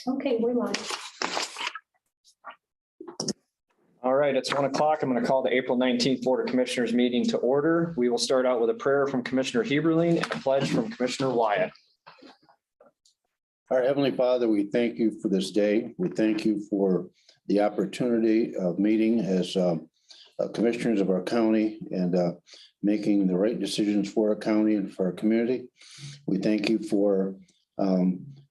Okay, we're live. All right, it's 1 o'clock. I'm going to call the April 19th Board of Commissioners meeting to order. We will start out with a prayer from Commissioner Heberlein and a pledge from Commissioner Wyatt. Our Heavenly Father, we thank you for this day. We thank you for the opportunity of meeting as commissioners of our county and making the right decisions for our county and for our community. We thank you for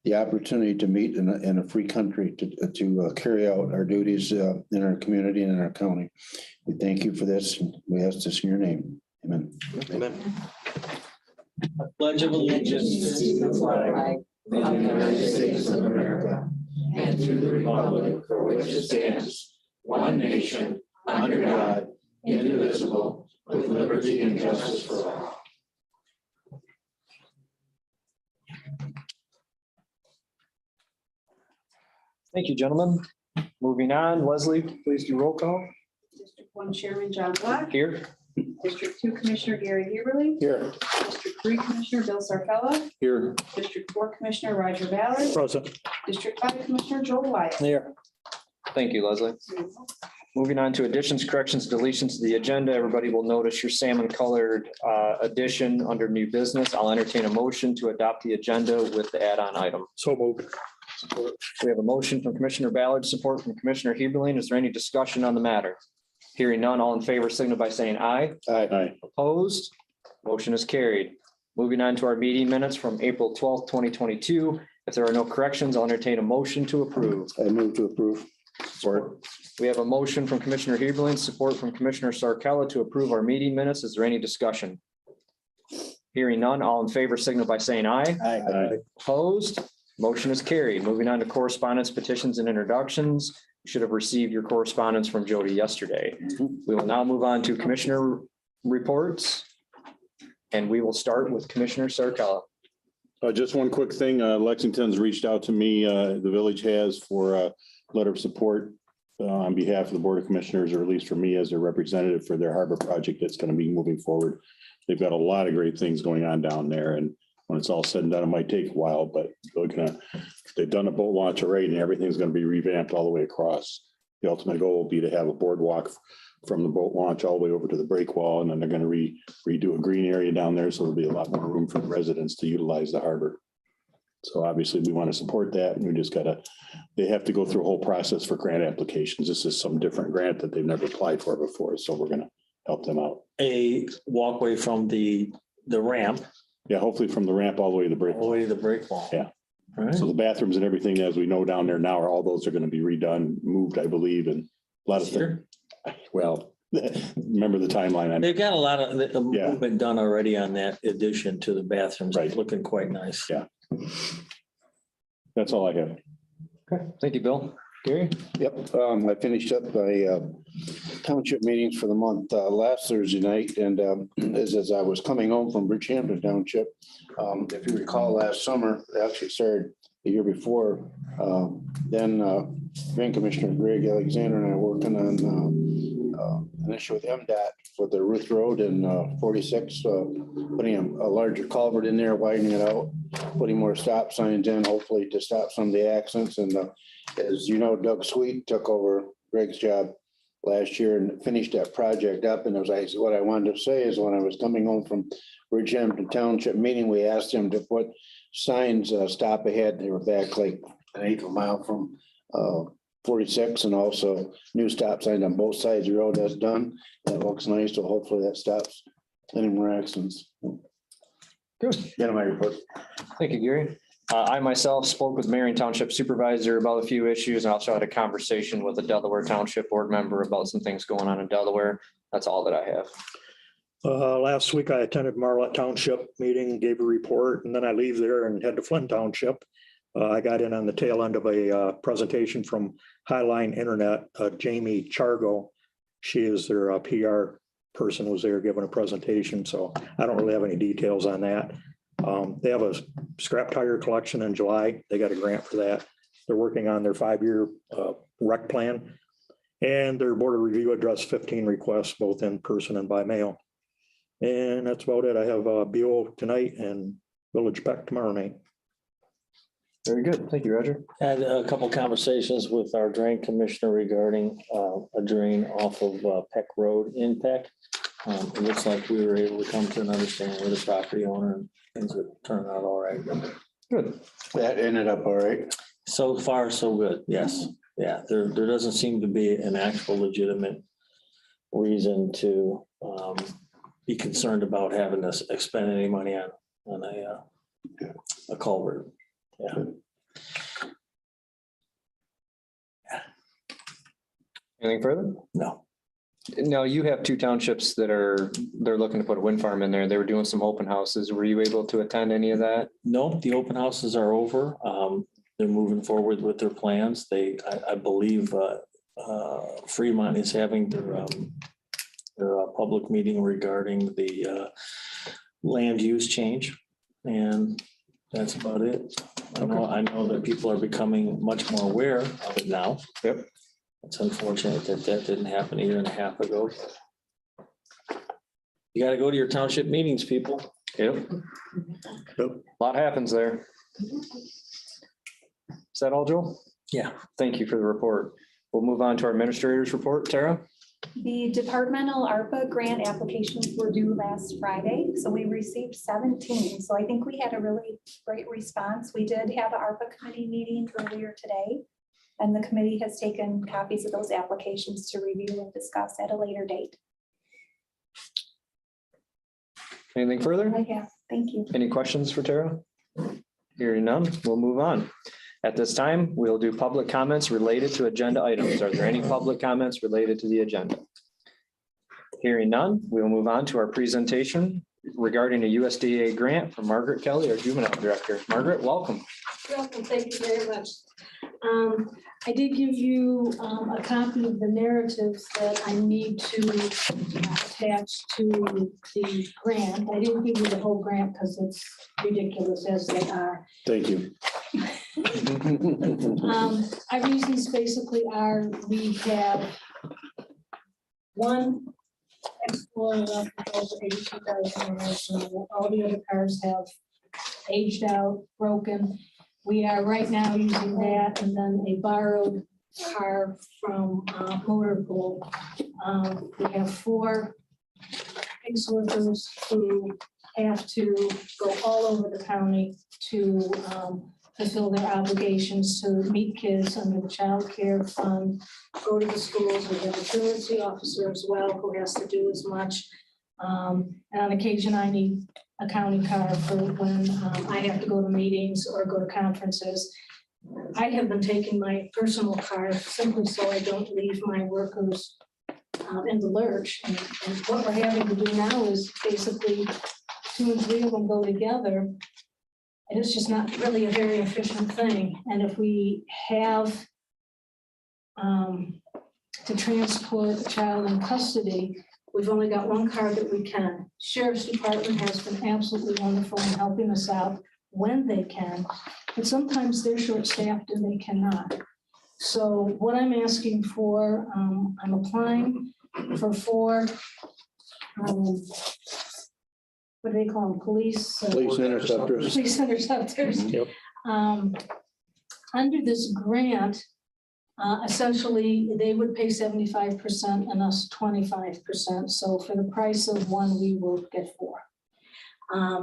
the opportunity to meet in a free country to carry out our duties in our community and in our county. We thank you for this. We ask this in your name. Amen. Amen. Pledge of allegiance to the flag of the United States of America and to the republic for which it stands, one nation, under God, indivisible, with liberty and justice for all. Thank you, gentlemen. Moving on, Leslie, please do roll call. District 1 Chairman John Black, Here. District 2 Commissioner Gary Heberlein, Here. District 3 Commissioner Bill Sarcella, Here. District 4 Commissioner Roger Ballard, Present. District 5 Commissioner Joel Wyatt. Here. Thank you, Leslie. Moving on to additions, corrections, deletions to the agenda. Everybody will notice your salmon colored addition under new business. I'll entertain a motion to adopt the agenda with the add-on item. So moved. We have a motion from Commissioner Ballard, support from Commissioner Heberlein. Is there any discussion on the matter? Hearing none, all in favor signal by saying aye. Aye. Opposed? Motion is carried. Moving on to our meeting minutes from April 12th, 2022. If there are no corrections, I'll entertain a motion to approve. I move to approve. Support. We have a motion from Commissioner Heberlein, support from Commissioner Sarcella to approve our meeting minutes. Is there any discussion? Hearing none, all in favor signal by saying aye. Aye. Opposed? Motion is carried. Moving on to correspondence, petitions, and introductions. You should have received your correspondence from Jody yesterday. We will now move on to commissioner reports. And we will start with Commissioner Sarcella. Just one quick thing. Lexington's reached out to me, the village has, for a letter of support on behalf of the Board of Commissioners, or at least for me as their representative for their harbor project that's going to be moving forward. They've got a lot of great things going on down there, and when it's all said and done, it might take a while, but they've done a boat launch already and everything's going to be revamped all the way across. The ultimate goal will be to have a boardwalk from the boat launch all the way over to the break wall, and then they're going to redo a green area down there, so there'll be a lot more room for the residents to utilize the harbor. So obviously we want to support that, and they have to go through a whole process for grant applications. This is some different grant that they've never applied for before, so we're going to help them out. A walkway from the ramp Yeah, hopefully from the ramp all the way to the break. all the way to the break wall. Yeah. All right. So the bathrooms and everything, as we know down there now, all those are going to be redone, moved, I believe, and a lot of things. Sure. Well, remember the timeline. They've got a lot of the Yeah. movement done already on that addition to the bathrooms. Right. It's looking quite nice. Yeah. That's all I have. Okay, thank you, Bill. Gary? Yep, I finished up my township meetings for the month last Thursday night, and as I was coming home from Bridgehampton Township, if you recall, last summer, it actually started the year before, then Drain Commissioner Greg Alexander and I were working on an issue with MDOT for the Ruth Road and 46, putting a larger culvert in there, widening it out, putting more stop signs in, hopefully to stop some of the accidents. And as you know, Doug Sweet took over Greg's job last year and finished that project up. And what I wanted to say is, when I was coming home from Bridgehampton Township meeting, we asked him to put signs, stop ahead. They were back like an 1/8 mile from 46, and also new stop signs on both sides of the road. That's done. That looks nice. So hopefully that stops any more accidents. Good. Get my report. Thank you, Gary. I myself spoke with Marion Township Supervisor about a few issues, and also had a conversation with a Delaware Township Board member about some things going on in Delaware. That's all that I have. Last week I attended Marlette Township meeting, gave a report, and then I leave there and head to Flint Township. I got in on the tail end of a presentation from Highline Internet. Jamie Chargo, she is their PR person, was there giving a presentation. So I don't really have any details on that. They have a scrap tire collection in July. They got a grant for that. They're working on their 5-year rec plan, and their board of review addressed 15 requests, both in person and by mail. And that's about it. I have BO tonight and Village Peck tomorrow night. Very good. Thank you, Roger. Had a couple conversations with our drain commissioner regarding a drain off of Peck Road in Peck. It looks like we were able to come to an understanding with the property owner and things would turn out all right. Good. That ended up all right. So far, so good. Yes. Yeah, there doesn't seem to be an actual legitimate reason to be concerned about having to expend any money on a culvert. Yeah. Anything further? No. No, you have two townships they're looking to put a wind farm in there. They were doing some open houses. Were you able to attend any of that? No, the open houses are over. They're moving forward with their plans. I believe Fremont is having their public meeting regarding the land use change. And that's about it. I know that people are becoming much more aware of it now. Yep. It's unfortunate that didn't happen a year and a half ago. You got to go to your township meetings, people. Yep. A lot happens there. Is that all, Joel? Yeah. Thank you for the report. We'll move on to our administrator's report. Tara? The departmental ARPA grant applications were due last Friday, so we received 17. So I think we had a really great response. We did have an ARPA committee meeting earlier today, and the committee has taken copies of those applications to review and discuss at a later date. Anything further? I have, thank you. Any questions for Tara? Hearing none, we'll move on. At this time, we'll do public comments related to agenda items. Are there any public comments related to the agenda? Hearing none, we will move on to our presentation regarding a USDA grant from Margaret Kelly, our juvenile director. Margaret, welcome. Welcome, thank you very much. I did give you a copy of the narratives that I need to attach to the grant. I didn't give you the whole grant because it's ridiculous as they are. Thank you. Our reasons basically are we have one Explorer left with over 82,000 miles. All the other cars have aged out, broken. We are right now using that and then a borrowed car from Motor Pool. We have 4 ex workers who have to go all over the county to fulfill their obligations to meet kids under the child care fund, go to the schools. We have a truancy officer as well who has to do as much. And on occasion, I need a county car for when I have to go to meetings or go to conferences. I have been taking my personal car simply so I don't leave my workers in the lurch. And what we're having to do now is basically 2 and 3 of them go together. And it's just not really a very efficient thing. And if we have to transport a child in custody, we've only got 1 car that we can. Sheriff's Department has been absolutely wonderful in helping us out when they can, but sometimes they're short-staffed and they cannot. So what I'm asking for, I'm applying for 4, what do they call them, police Interceptors. police interceptors. Yep. Under this grant, essentially, they would pay 75% and us 25%. So for the price of 1, we will get 4.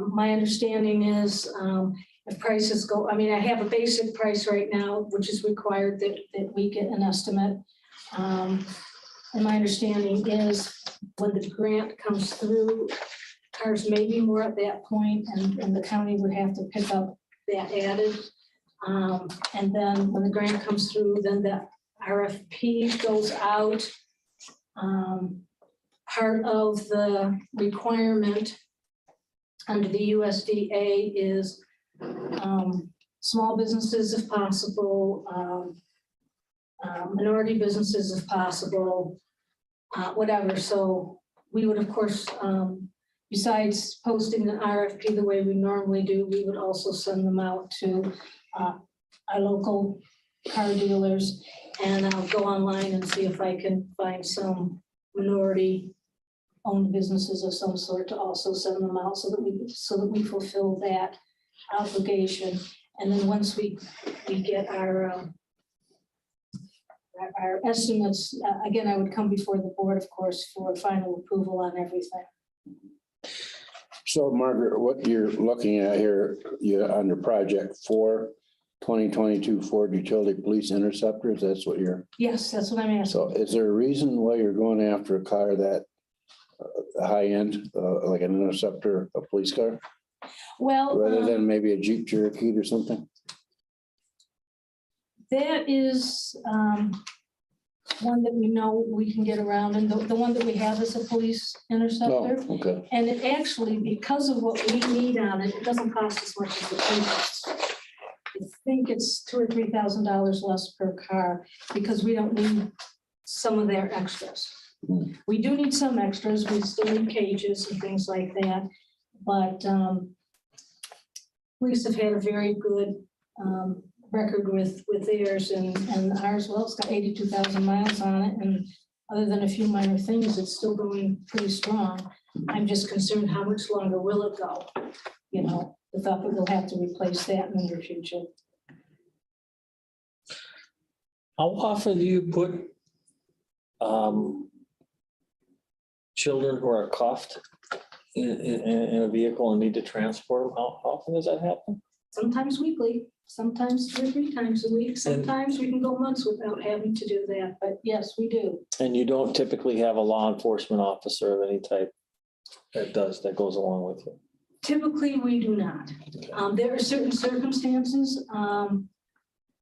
My understanding is if prices go, I mean, I have a basic price right now, which is required that we get an estimate. And my understanding is when the grant comes through, cars may be more at that point, and the county would have to pick up that added. And then when the grant comes through, then the RFP goes out. Part of the requirement under the USDA is small businesses if possible, minority businesses if possible, whatever. So we would, of course, besides posting an RFP the way we normally do, we would also send them out to our local car dealers. And I'll go online and see if I can find some minority-owned businesses of some sort to also send them out so that we fulfill that obligation. And then once we get our estimates, again, I would come before the board, of course, for final approval on everything. So Margaret, what you're looking at here, you're under project 2022 Ford Utility Police Interceptors, that's what you're, Yes, that's what I'm asking. so is there a reason why you're going after a car that high end, like an Interceptor, a police car, Well, rather than maybe a Jeep Cherokee or something? that is one that we know we can get around, and the one that we have is a police No, interceptor. okay. And it actually, because of what we need on it, it doesn't cost as much as the police. I think it's $2,000 or $3,000 less per car, because we don't need some of their extras. We do need some extras, we still need cages and things like that, but police have had a very good record with theirs, and ours, well, it's got 82,000 miles on it, and other than a few minor things, it's still going pretty strong. I'm just concerned, how much longer will it go? You know, the thought that we'll have to replace that in the near future. How often do you put children who are cuffed in a vehicle and need to transport them? How often does that happen? Sometimes weekly, sometimes 2 or 3 times a week. Sometimes we can go months without having to do that, but yes, we do. And you don't typically have a law enforcement officer of any type that goes along with it? Typically, we do not. There are certain circumstances.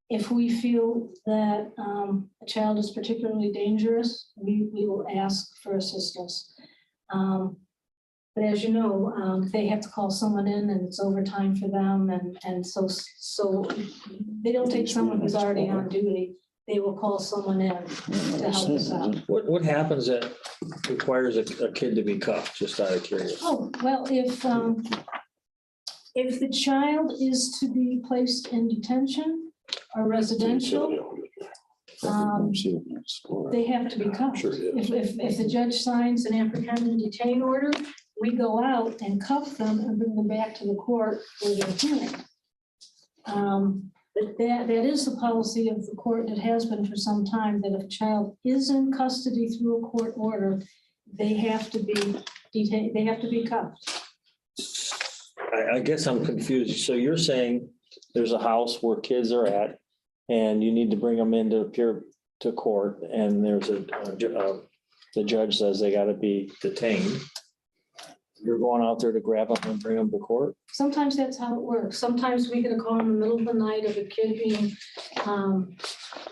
If we feel that a child is particularly dangerous, we will ask for assistance. But as you know, they have to call someone in, and it's overtime for them, and so they don't take someone who's already on duty. They will call someone in to help us out. What happens that requires a kid to be cuffed, just out of curiosity? Oh, well, if the child is to be placed in detention or residential, they have to be cuffed. Sure, yeah. If the judge signs an apprehend and detain order, we go out and cuff them and bring them back to the court for their hearing. But that is the policy of the court. It has been for some time, that if a child is in custody through a court order, they have to be detained, they have to be cuffed. I guess I'm confused. So you're saying there's a house where kids are at and you need to bring them in to appear to court, and there's the judge says they gotta be detained. You're going out there to grab them and bring them to court? Sometimes that's how it works. Sometimes we get a call in the middle of the night of a kid being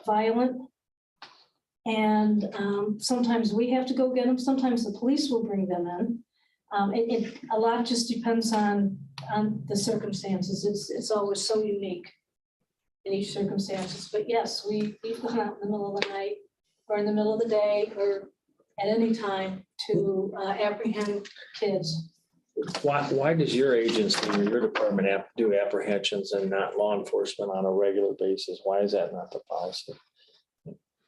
violent. And sometimes we have to go get them. Sometimes the police will bring them in. A lot just depends on the circumstances. It's always so unique in each circumstances. But yes, we've gone out in the middle of the night or in the middle of the day or at any time to apprehend kids. Why does your agency or your department do apprehensions and not law enforcement on a regular basis? Why is that not the policy?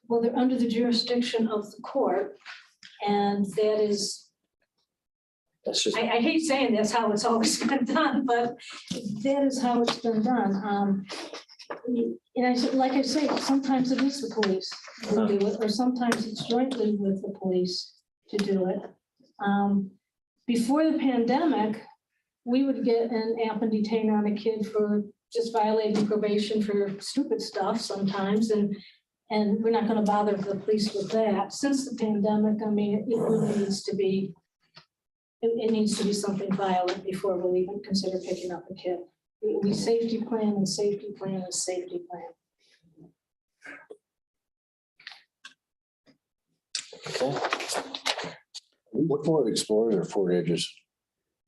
Well, they're under the jurisdiction of the court, and that is, That's just, I hate saying that's how it's always been done, but that is how it's been done. And I said, like I say, sometimes it is the police who do it, or sometimes it's jointly with the police to do it. Before the pandemic, we would get an app and detain on a kid for just violating probation for stupid stuff sometimes, and we're not going to bother the police with that. Since the pandemic, I mean, it really needs to be, it needs to be something violent before we'll even consider picking up a kid. We safety plan and safety plan and safety plan. okay. What Ford Explorer or Ford Edges?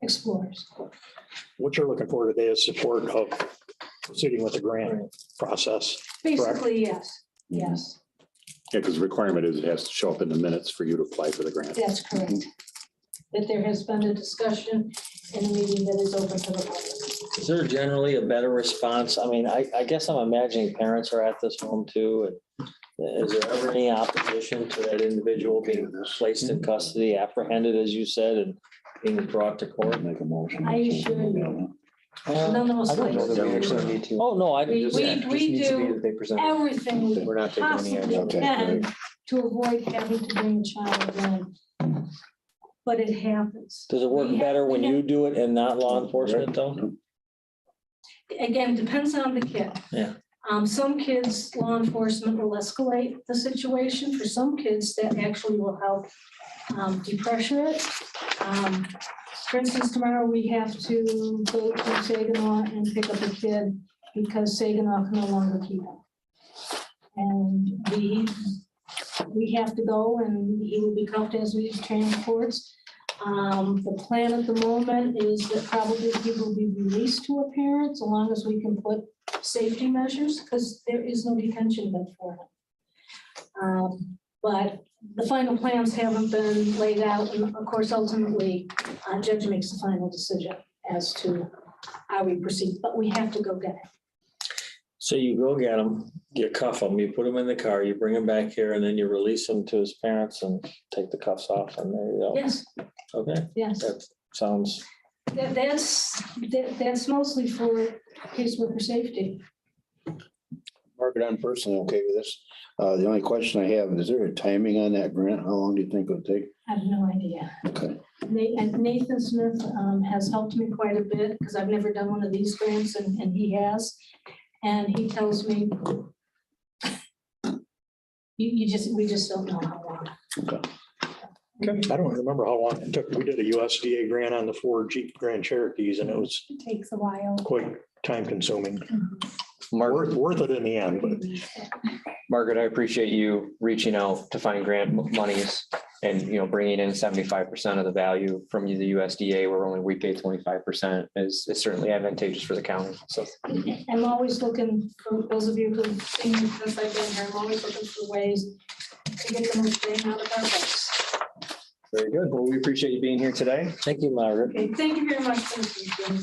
Explorers. What you're looking for today is support of proceeding with the grant process. Basically, yes, yes, Yeah, because the requirement is it has to show up in the minutes for you to apply for the grant. that's correct. That there has been a discussion in a meeting that is open to the public. Is there generally a better response? I mean, I guess I'm imagining parents are at this home too. And is there ever any opposition to that individual being placed in custody, apprehended, as you said, and being brought to court? Make a motion. I assure you, None of us I don't know that we like actually need to. Oh, no, I We- just, we- Just needs to be do that they present. everything we We're not taking any possibly action. Okay, can to avoid having to bring a child in. But it happens. does it work better when you do it and not law enforcement though? Again, depends on the kid. Yeah. Some kids, law enforcement will escalate the situation. For some kids, that actually will help depressure it. For instance, tomorrow we have to go to Saginaw and pick up a kid because Saginaw can no longer keep him. And we have to go and he will be cuffed as we transports. The plan at the moment is that probably he will be released to a parent, so long as we can put safety measures, because there is no detention bed for him. But the final plans haven't been laid out, and of course, ultimately, judge makes the final decision as to how we proceed, but we have to go get it. So you go get him, you cuff him, you put him in the car, you bring him back here, and then you release him to his parents and take the cuffs off, and there you go. Yes, Okay, yes. that sounds, That's mostly for caseworker safety. Margaret, I'm personally okay with this. The only question I have, is there a timing on that grant? How long do you think it'll take? I have no idea. Okay. Nathan Smith has helped me quite a bit because I've never done one of these grants and he has. And he tells me, we just don't know how long. I don't remember how long it took. We did a USDA grant on the 4 Jeep Grand Cherokees and it was It takes a while. quite time consuming. Margaret, Worth it in the end, but Margaret, I appreciate you reaching out to find grant monies and, bringing in 75% of the value from the USDA, where only we pay 25% is certainly advantageous for the county. So I'm always looking for those of you who've seen me since I've been here, I'm always looking for ways to get the most bang out of our bucks. very good. Well, we appreciate you being here today. thank you, Margaret. Okay, thank you very much for listening.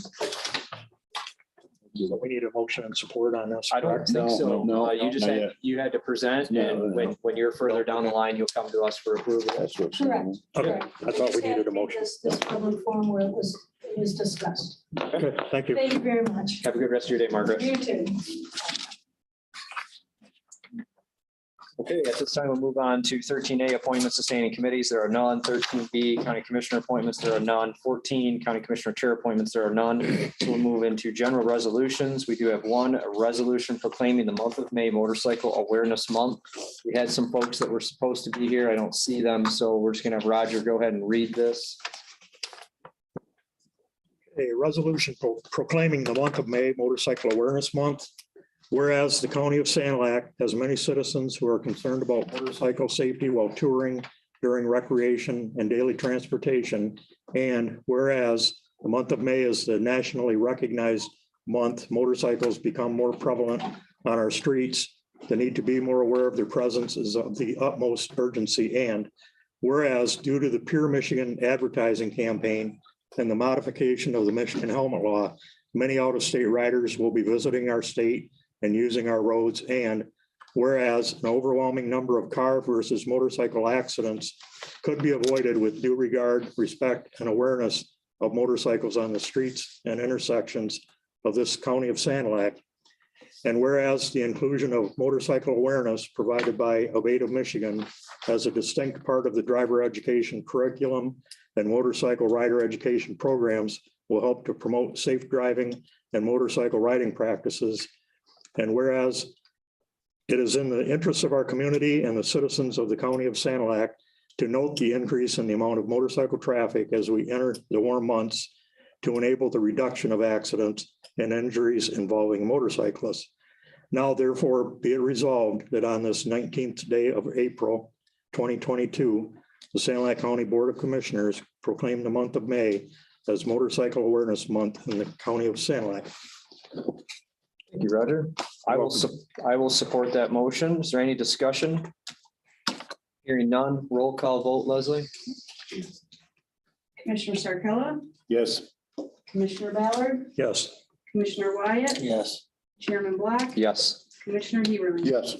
so we need a motion and support on this. I don't correct? think so. No, You just not had, yet. you had to present, No, and no. when you're further down the line, you'll come to us for approval. That's what's. Correct. Okay, I thought we needed a motion. This public forum where it was discussed. Okay, thank you. Thank you very much. Have a good rest of your day, Margaret. You too. Okay, at this time, we'll move on to 13A, appointments to standing committees. There are none. 13B, county commissioner appointments. There are none. 14, county commissioner chair appointments. There are none. So we'll move into general resolutions. We do have one, a resolution proclaiming the month of May Motorcycle Awareness Month. We had some folks that were supposed to be here. I don't see them, so we're just gonna have Roger go ahead and read this. A resolution proclaiming the month of May Motorcycle Awareness Month. Whereas the county of Sanilac has many citizens who are concerned about motorcycle safety while touring, during recreation and daily transportation. And whereas the month of May is the nationally recognized month, motorcycles become more prevalent on our streets. The need to be more aware of their presence is of the utmost urgency. And whereas due to the Pure Michigan advertising campaign and the modification of the Michigan helmet law, many out-of-state riders will be visiting our state and using our roads. And whereas an overwhelming number of car versus motorcycle accidents could be avoided with due regard, respect, and awareness of motorcycles on the streets and intersections of this county of Sanilac. And whereas the inclusion of motorcycle awareness provided by Aveda, Michigan as a distinct part of the driver education curriculum and motorcycle rider education programs will help to promote safe driving and motorcycle riding practices. And whereas it is in the interest of our community and the citizens of the county of Sanilac to note the increase in the amount of motorcycle traffic as we enter the warm months to enable the reduction of accidents and injuries involving motorcyclists. Now therefore be it resolved that on this 19th day of April, 2022, the Sanilac County Board of Commissioners proclaim the month of May as Motorcycle Awareness Month in the county of Sanilac. Thank you, Roger. I will support that motion. Is there any discussion? Hearing none, roll call vote, Leslie? Commissioner Sarcella, Yes. Commissioner Ballard, Yes. Commissioner Wyatt, Yes. Chairman Black, Yes. Commissioner Heberlin. Yes.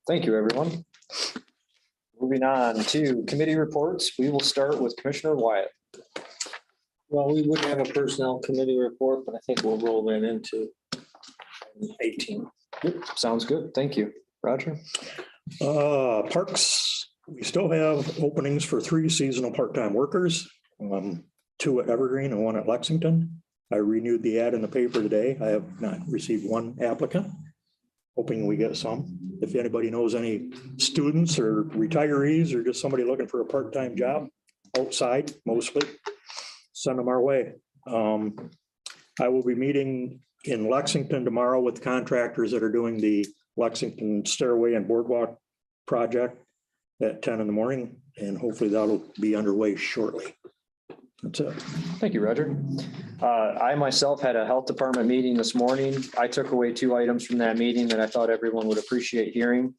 Thank you, everyone. Moving on to committee reports, we will start with Commissioner Wyatt. Well, we wouldn't have a personnel committee report, but I think we'll roll that into 18. Sounds good. Thank you. Roger? Parks, we still have openings for 3 seasonal part-time workers. 2 at Evergreen and 1 at Lexington. I renewed the ad in the paper today. I have not received 1 applicant. Hoping we get some. If anybody knows any students or retirees or just somebody looking for a part-time job outside mostly, send them our way. I will be meeting in Lexington tomorrow with contractors that are doing the Lexington Stairway and Boardwalk project at 10 in the morning, and hopefully that'll be underway shortly. That's it. Thank you, Roger. I myself had a health department meeting this morning. I took away 2 items from that meeting that I thought everyone would appreciate hearing.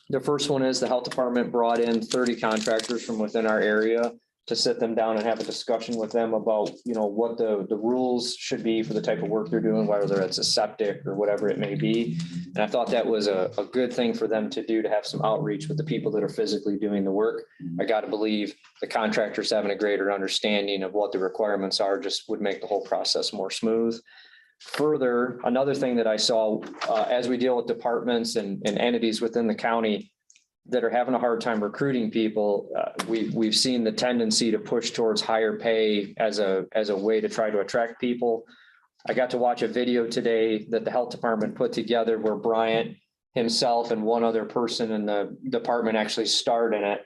The first one is the health department brought in 30 contractors from within our area to sit them down and have a discussion with them about, what the rules should be for the type of work they're doing, whether it's a septic or whatever it may be. And I thought that was a good thing for them to do, to have some outreach with the people that are physically doing the work. I got to believe the contractors having a greater understanding of what the requirements are just would make the whole process more smooth. Further, another thing that I saw as we deal with departments and entities within the county that are having a hard time recruiting people, we've seen the tendency to push towards higher pay as a way to try to attract people. I got to watch a video today that the health department put together where Bryant himself and 1 other person in the department actually starred in it.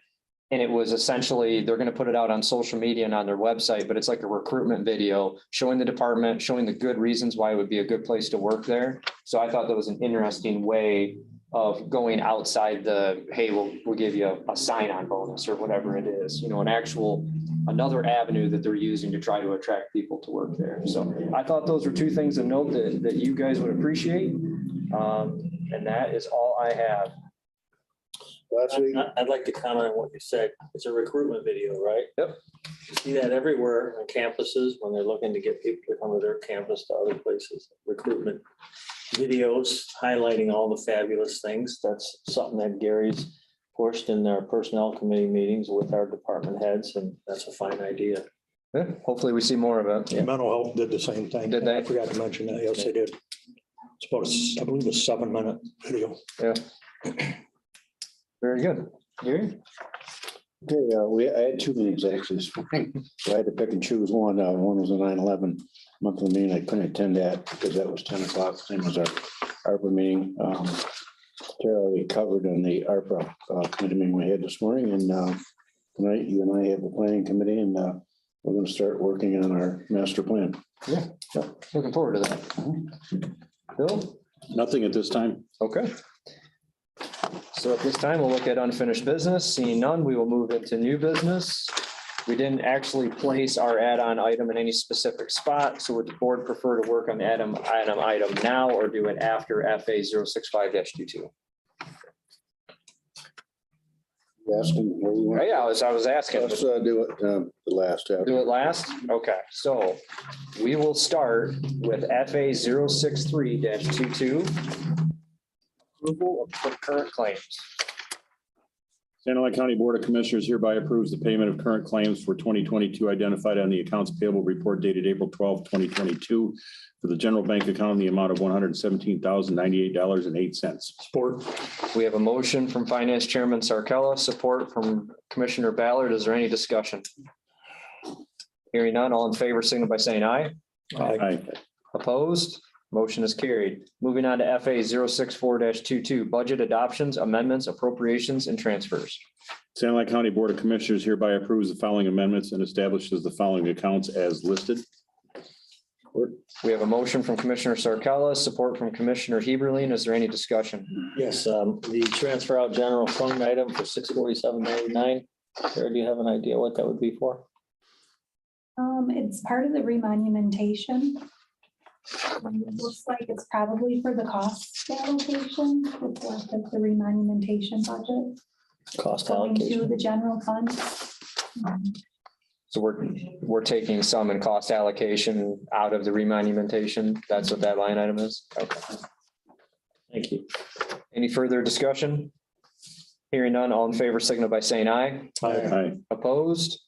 And it was essentially, they're going to put it out on social media and on their website, but it's like a recruitment video showing the department, showing the good reasons why it would be a good place to work there. So I thought that was an interesting way of going outside the, hey, we'll give you a sign-on bonus or whatever it is, another avenue that they're using to try to attract people to work there. So I thought those were 2 things to note that you guys would appreciate. And that is all I have. Last week, I'd like to comment on what you said. It's a recruitment video, right? Yep. You see that everywhere on campuses when they're looking to get people to come to their campus to other places. Recruitment videos highlighting all the fabulous things. That's something that Gary's pushed in our personnel committee meetings with our department heads, and that's a fine idea. Yeah, hopefully we see more of it. Mental health did the same thing. Did they? I forgot to mention that. Yes, they did. It's about, I believe, a 7-minute video. Very good. Gary? okay, I had 2 meetings actually this morning. So I had to pick and choose one. One was a 9/11 monthly meeting. I couldn't attend that because that was 10 o'clock, same as our ARPA meeting. Tara already covered on the ARPA committee meeting we had this morning, and tonight you and I have a planning committee, and we're going to start working on our master plan. Yeah, looking forward to that. Bill? Nothing at this time. Okay. So at this time, we'll look at unfinished business. Seeing none, we will move into new business. We didn't actually place our add-on item in any specific spot, so would the board prefer to work on the item now or do it after FA 065-22? Asking where you want. Yeah, I was asking. Let's do it the last. Do it last? Okay, so we will start with FA 063-22. Approval of current claims. Santa Ana County Board of Commissioners hereby approves the payment of current claims for 2022 identified on the accounts payable report dated April 12, 2022 for the general bank account in the amount of $117,098.08. Support. We have a motion from Finance Chairman Sarkella, support from Commissioner Ballard. Is there any discussion? Hearing none, all in favor, signal by saying aye. Aye. Opposed? Motion is carried. Moving on to FA 064-22, budget adoptions, amendments, appropriations, and transfers. Santa Ana County Board of Commissioners hereby approves the following amendments and establishes the following accounts as listed. We have a motion from Commissioner Sarkella, support from Commissioner Heberlin. Is there any discussion? Yes, the transfer out general fund item for $647.99. Sarah, do you have an idea what that would be for? It's part of the remonumentation. It looks like it's probably for the cost allocation, it's left of the remonumentation budget. Cost Going to allocation. the general fund. So we're taking some in cost allocation out of the remonumentation. That's what that line item is. Okay. Thank you. Any further discussion? Hearing none, all in favor, signal by saying aye. Aye. Opposed?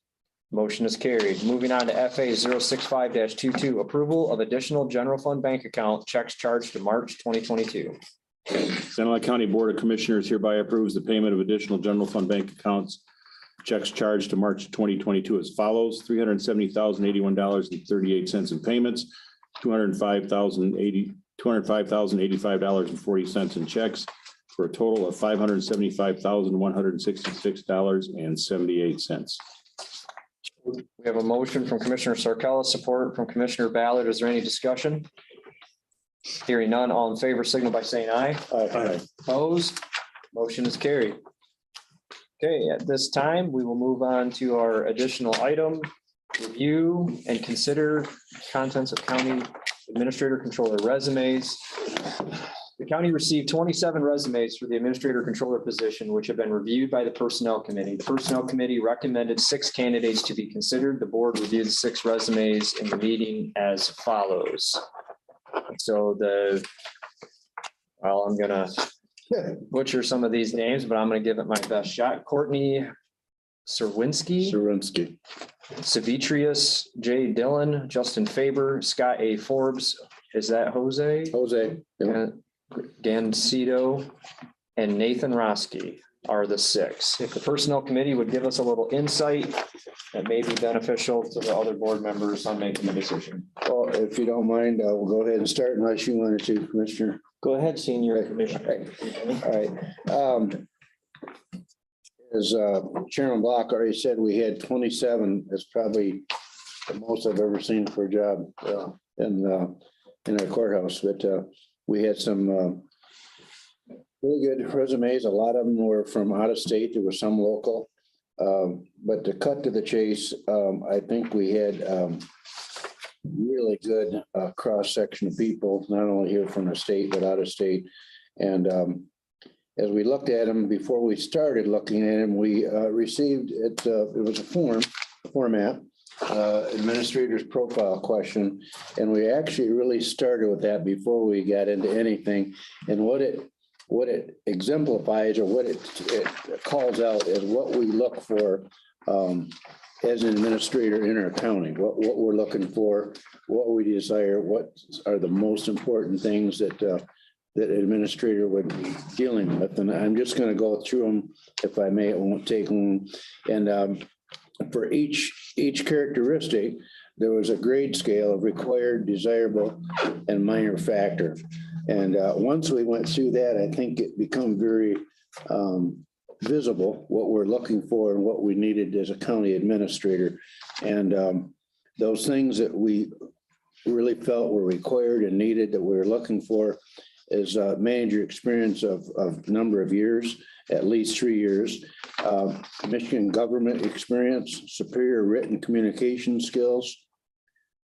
Motion is carried. Moving on to FA 065-22, approval of additional general fund bank account checks charged to March 2022. Sanilac County Board of Commissioners hereby approves the payment of additional general fund bank accounts checks charged to March 2022 as follows: $370,081.38 in payments, $205,085.40 in checks, for a total of $575,166.78. We have a motion from Commissioner Sarcella, support from Commissioner Ballard. Is there any discussion? Hearing none, all in favor signal by saying aye. Aye. Opposed? Motion is carried. Okay, at this time, we will move on to our additional item, review and consider contents of county administrator controller resumes. The county received 27 resumes for the administrator controller position, which have been reviewed by the Personnel Committee. The Personnel Committee recommended 6 candidates to be considered. The board reviewed the 6 resumes in the meeting as follows. So I'm gonna butcher some of these names, but I'm gonna give it my best shot. Courtney Serwinski, Zirinsky. Savitrius J. Dillon, Justin Faber, Scott A. Forbes. Is that Jose? Jose. Yeah. Gansito and Nathan Roski are the 6. If the Personnel Committee would give us a little insight, that may be beneficial to the other board members on making the decision. Well, if you don't mind, we'll go ahead and start unless you wanted to, Commissioner. Go ahead, Senior Commissioner. All right. As Chairman Block already said, we had 27. That's probably the most I've ever seen for a job in our courthouse. But we had some really good resumes. A lot of them were from out of state. There were some local. But to cut to the chase, I think we had really good cross-section of people, not only here from the state, but out of state. And as we looked at them, before we started looking at them, we received it. It was a format, administrator's profile question. And we actually really started with that before we got into anything. And what it exemplifies, or what it calls out, is what we look for as an administrator in our county, what we're looking for, what we desire, what are the most important things that that an administrator would be dealing with. And I'm just going to go through them, if I may. It won't take long. And for each characteristic, there was a grade scale of required, desirable, and minor factor. And once we went through that, I think it became very visible what we're looking for and what we needed as a county administrator. And those things that we really felt were required and needed, that we were looking for, is manager experience of number of years, at least 3 years, Michigan government experience, superior written communication skills,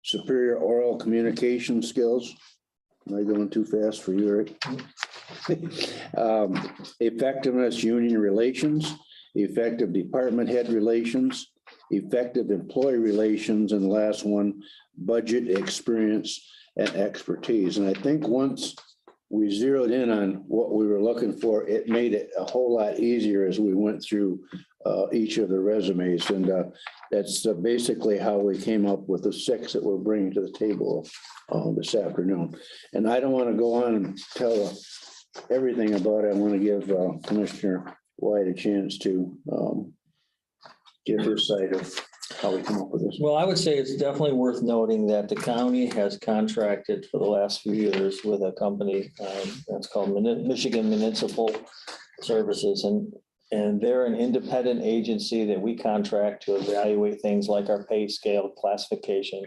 superior oral communication skills. Am I going too fast for you, Eric? Effectiveness union relations, effective department head relations, effective employee relations, and the last one, budget experience and expertise. And I think once we zeroed in on what we were looking for, it made it a whole lot easier as we went through each of the resumes. And that's basically how we came up with the 6 that we're bringing to the table this afternoon. And I don't want to go on and tell everything about it. I want to give Commissioner White a chance to give his side of how we come up with this. Well, I would say it's definitely worth noting that the county has contracted for the last few years with a company that's called Michigan Municipal Services. And they're an independent agency that we contract to evaluate things like our pay scale classification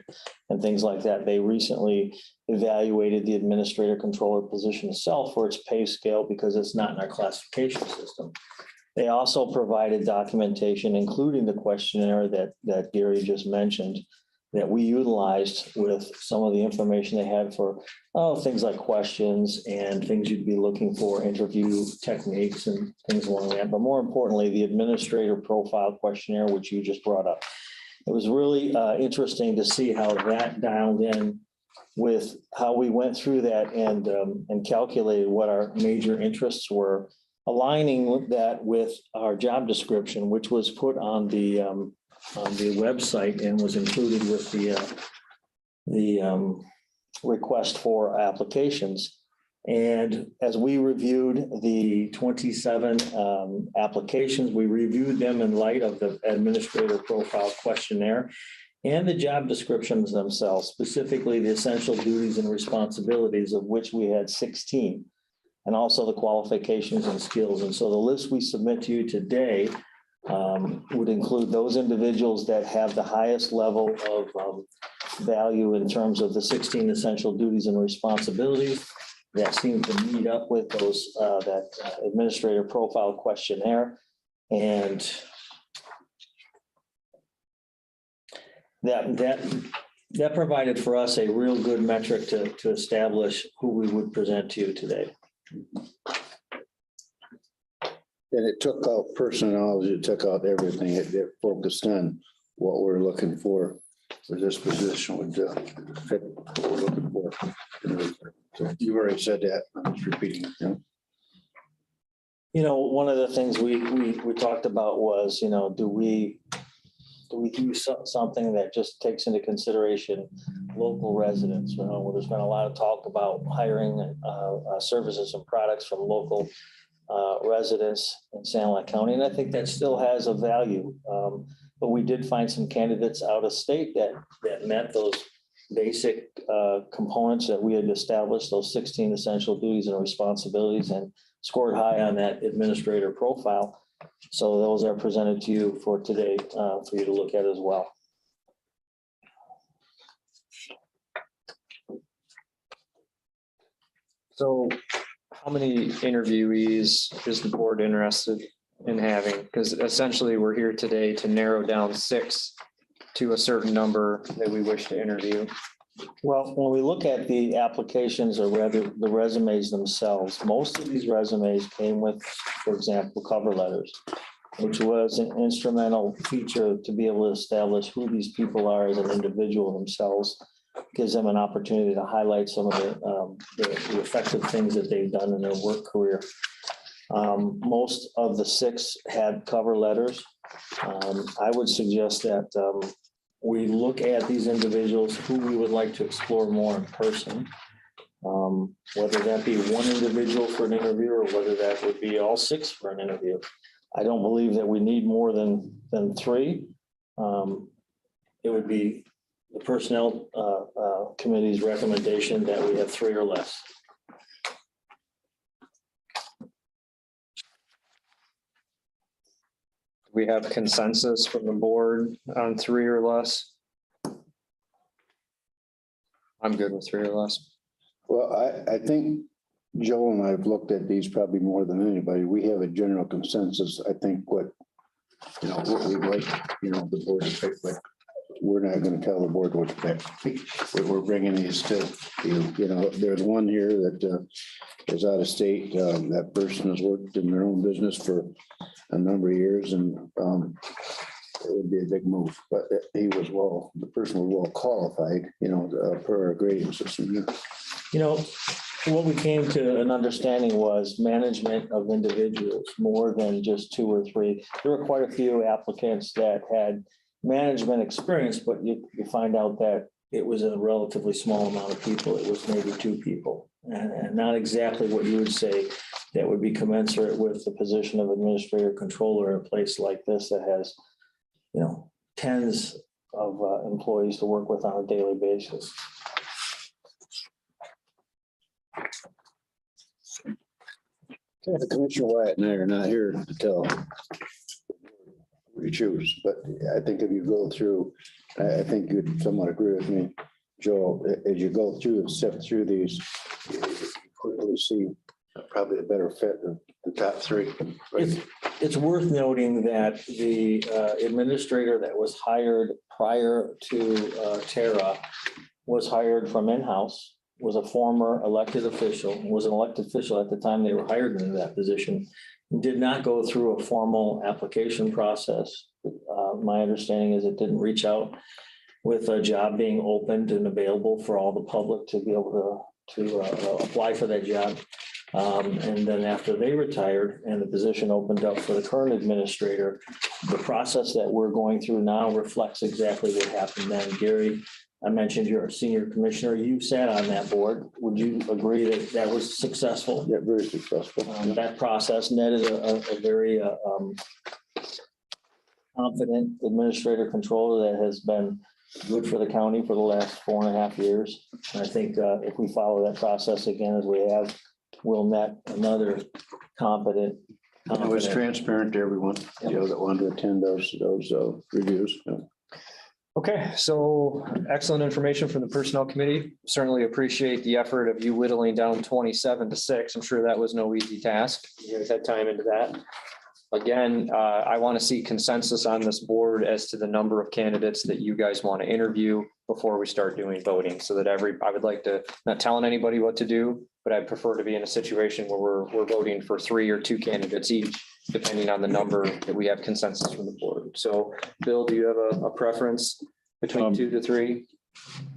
and things like that. They recently evaluated the administrator controller position itself for its pay scale because it's not in our classification system. They also provided documentation, including the questionnaire that Gary just mentioned, that we utilized with some of the information they had for things like questions and things you'd be looking for, interview techniques and things along that. But more importantly, the administrator profile questionnaire, which you just brought up. It was really interesting to see how that dialed in with how we went through that and calculated what our major interests were, aligning with that with our job description, which was put on the the website and was included with the request for applications. And as we reviewed the 27 applications, we reviewed them in light of the administrator profile questionnaire and the job descriptions themselves, specifically the essential duties and responsibilities, of which we had 16, and also the qualifications and skills. And so the list we submit to you today would include those individuals that have the highest level of value in terms of the 16 essential duties and responsibilities that seem to meet up with those that administrator profile questionnaire. And that provided for us a real good metric to establish who we would present to you today. And it took out personality, it took out everything. It focused on what we're looking for this position would fit what we're looking for. So you already said that, I'm just repeating. You know, one of the things we talked about was, you know, do we do something that just takes into consideration local residents? You know, there's been a lot of talk about hiring services and products from local residents in Sanilac County, and I think that still has a value. But we did find some candidates out of state that met those basic components that we had established, those 16 essential duties and responsibilities, and scored high on that administrator profile. So those are presented to you for today for you to look at as well. So how many interviewees is the board interested in having? Because essentially we're here today to narrow down 6 to a certain number that we wish to interview. Well, when we look at the applications, or rather the resumes themselves, most of these resumes came with, for example, cover letters, which was an instrumental feature to be able to establish who these people are as an individual themselves. Gives them an opportunity to highlight some of the effective things that they've done in their work career. Most of the 6 had cover letters. I would suggest that we look at these individuals who we would like to explore more in person. Whether that be one individual for an interview or whether that would be all 6 for an interview. I don't believe that we need more than 3. It would be the personnel committee's recommendation that we have 3 or less. We have consensus from the board on 3 or less. I'm good with 3 or less. Well, I think Joe and I have looked at these probably more than anybody. We have a general consensus. I think what we'd like, the board to pick, but we're not going to tell the board what to pick. We're bringing these to you. There's one here that is out of state. That person has worked in their own business for a number of years, and it would be a big move. But the person was well qualified, per our grading system. What we came to an understanding was management of individuals more than just 2 or 3. There were quite a few applicants that had management experience, but you find out that it was a relatively small amount of people. It was maybe 2 people, and not exactly what you would say that would be commensurate with the position of administrator controller in a place like this that has, tens of employees to work with on a daily basis. Commissioner Wyatt and I are not here to tell we choose, but I think if you go through, I think you'd somewhat agree with me, Joel, as you go through and sift through these, you quickly see probably a better fit of the top 3. Right? It's worth noting that the administrator that was hired prior to Tara was hired from in-house, was a former elected official, was an elected official at the time they were hired into that position, did not go through a formal application process. My understanding is it didn't reach out with a job being opened and available for all the public to be able to apply for that job. And then after they retired and the position opened up for the current administrator, the process that we're going through now reflects exactly what happened then. Gary, I mentioned you're a senior commissioner. You sat on that board. Would you agree that that was successful? Yeah, very successful. That process, Ned is a very confident administrator controller that has been good for the county for the last 4.5 years. And I think if we follow that process again, as we have, we'll net another competent. It was transparent to everyone, that wanted to attend those reviews. Yeah. Okay, so excellent information from the Personnel Committee. Certainly appreciate the effort of you whittling down 27 to 6. I'm sure that was no easy task. You guys had time into that. Again, I want to see consensus on this board as to the number of candidates that you guys want to interview before we start doing voting, so that I would like to, not telling anybody what to do, but I'd prefer to be in a situation where we're voting for 3 or 2 candidates each, depending on the number that we have consensus from the board. So, Bill, do you have a preference between 2 to 3?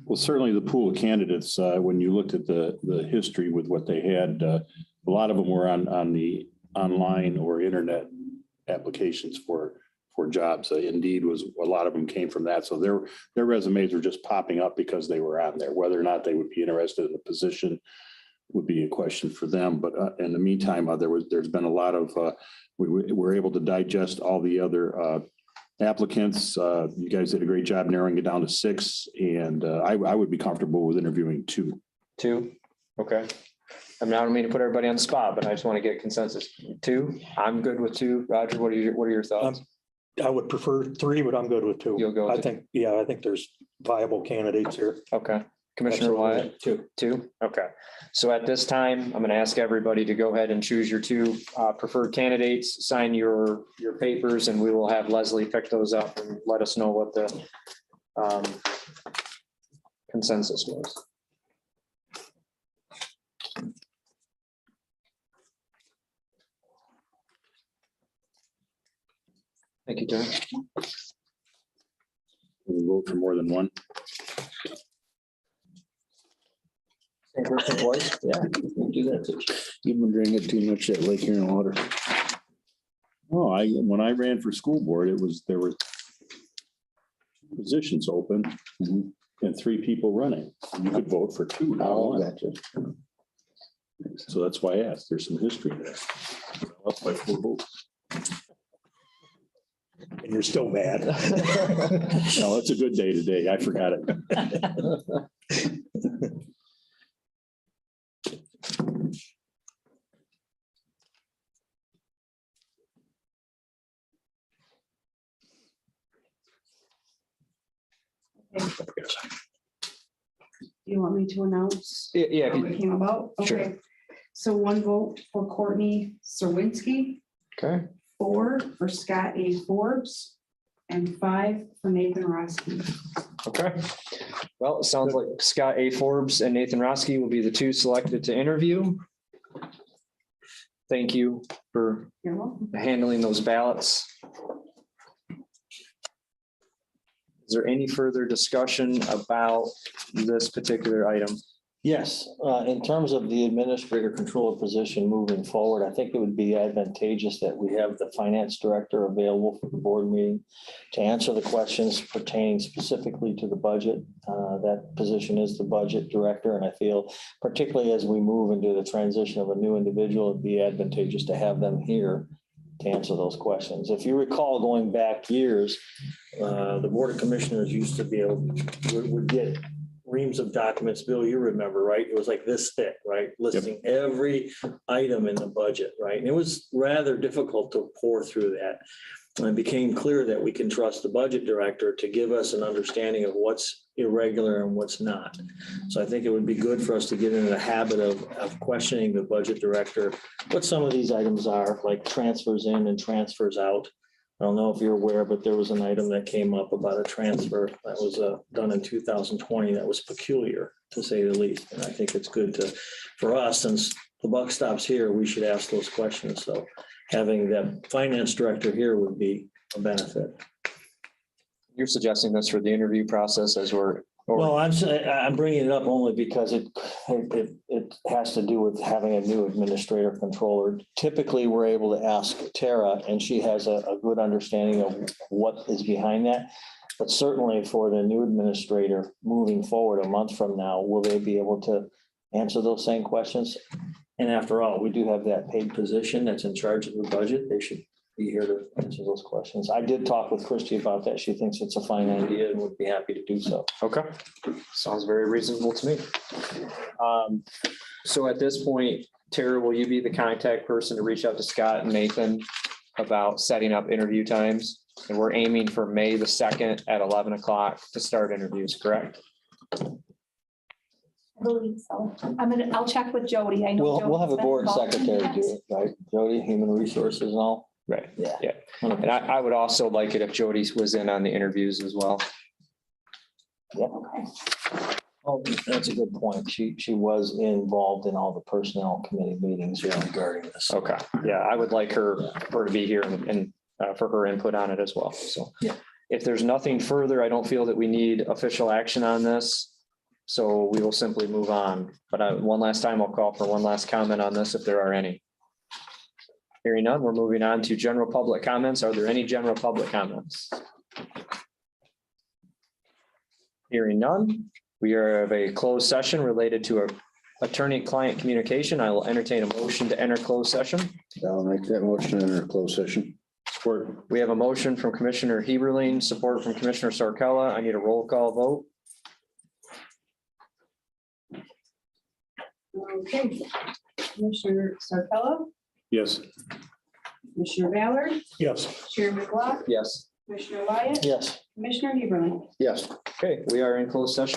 Well, certainly the pool of candidates, when you looked at the history with what they had, a lot of them were on the online or internet applications for jobs. Indeed was, a lot of them came from that. So their resumes were just popping up because they were on there. Whether or not they would be interested in the position would be a question for them. But in the meantime, there's been a lot of, we were able to digest all the other applicants. You guys did a great job narrowing it down to 6, and I would be comfortable with interviewing 2. 2? Okay. I mean, I don't mean to put everybody on the spot, but I just want to get consensus. 2? I'm good with 2. Roger, what are your thoughts? I would prefer 3, but I'm good with 2. You'll go with I think there's viable candidates here. Okay. Commissioner Absolutely. Wyatt? 2? Okay. So at this time, I'm going to ask everybody to go ahead and choose your 2 preferred candidates, sign your papers, and we will have Leslie pick those up and let us know what the consensus was. Thank you, Terry. We vote for more than 1. Same person twice? Yeah, we can do that too. You've been drinking too much at Lake Huron water. Oh, when I ran for school board, there were positions open and 3 people running. You could vote for 2, not Oh, 1. gotcha. So that's why I asked. There's some history there. Up by 4 votes. And you're still mad. No, it's a good day today. I forgot it. Do you want me to announce Yeah, how it came about? Sure. Okay. So 1 vote for Courtney Serwinski, okay. 4 for Scott A. Forbes, and 5 for Nathan Roski. Okay. Well, it sounds like Scott A. Forbes and Nathan Roski will be the 2 selected to interview. Thank you for You're welcome. handling those ballots. Is there any further discussion about this particular item? Yes, in terms of the administrator controller position moving forward, I think it would be advantageous that we have the finance director available for the board meeting to answer the questions pertaining specifically to the budget. That position is the budget director, and I feel particularly as we move into the transition of a new individual, it'd be advantageous to have them here to answer those questions. If you recall, going back years, the Board of Commissioners used to be able, would get reams of documents. Bill, you remember, right? It was like this thick, right? Listing every item in the budget, right? And it was rather difficult to pour through that. And it became clear that we can trust the budget director to give us an understanding of what's irregular and what's not. So I think it would be good for us to get into the habit of questioning the budget director, what some of these items are, like transfers in and transfers out. I don't know if you're aware, but there was an item that came up about a transfer that was done in 2020 that was peculiar, to say the least. And I think it's good for us, since the buck stops here, we should ask those questions. So having the finance director here would be a benefit. You're suggesting this for the interview process as we're Well, I'm bringing it up only because it has to do with having a new administrator controller. Typically, we're able to ask Tara and she has a good understanding of what is behind that. But certainly for the new administrator moving forward a month from now, will they be able to answer those same questions? And after all, we do have that paid position that's in charge of the budget. They should be here to answer those questions. I did talk with Christie about that. She thinks it's a fine idea and would be happy to do so. Okay, sounds very reasonable to me. So at this point, Tara, will you be the contact person to reach out to Scott and Nathan about setting up interview times? And we're aiming for May the 2nd at 11 o'clock to start interviews, correct? I believe so. I'll check with Jody. I know. We'll have a Jody's been board involved in secretary that. do it, right? Jody, human resources and all. Right. Yeah. Yeah. And I would also like it if Jody was in on the interviews as well. Okay. Oh, that's a good point. She was involved in all the personnel committee meetings regarding this. Okay, yeah, I would like her to be here and for her input on it as well, so. Yeah. If there's nothing further, I don't feel that we need official action on this. So we will simply move on, but one last time, I'll call for one last comment on this if there are any. Hearing none, we're moving on to general public comments. Are there any general public comments? Hearing none, we are of a closed session related to a attorney-client communication. I will entertain a motion to enter closed session. I'll make that motion in our closed session. Support. We have a motion from Commissioner Heberlein, support from Commissioner Sarcella. I need a roll call vote. Okay. Commissioner Sarcella, Yes. Commissioner Ballard, Yes. Chairman Glock, Yes. Commissioner Wyatt, Yes. Commissioner Heberlein. Yes. Okay, we are in closed session.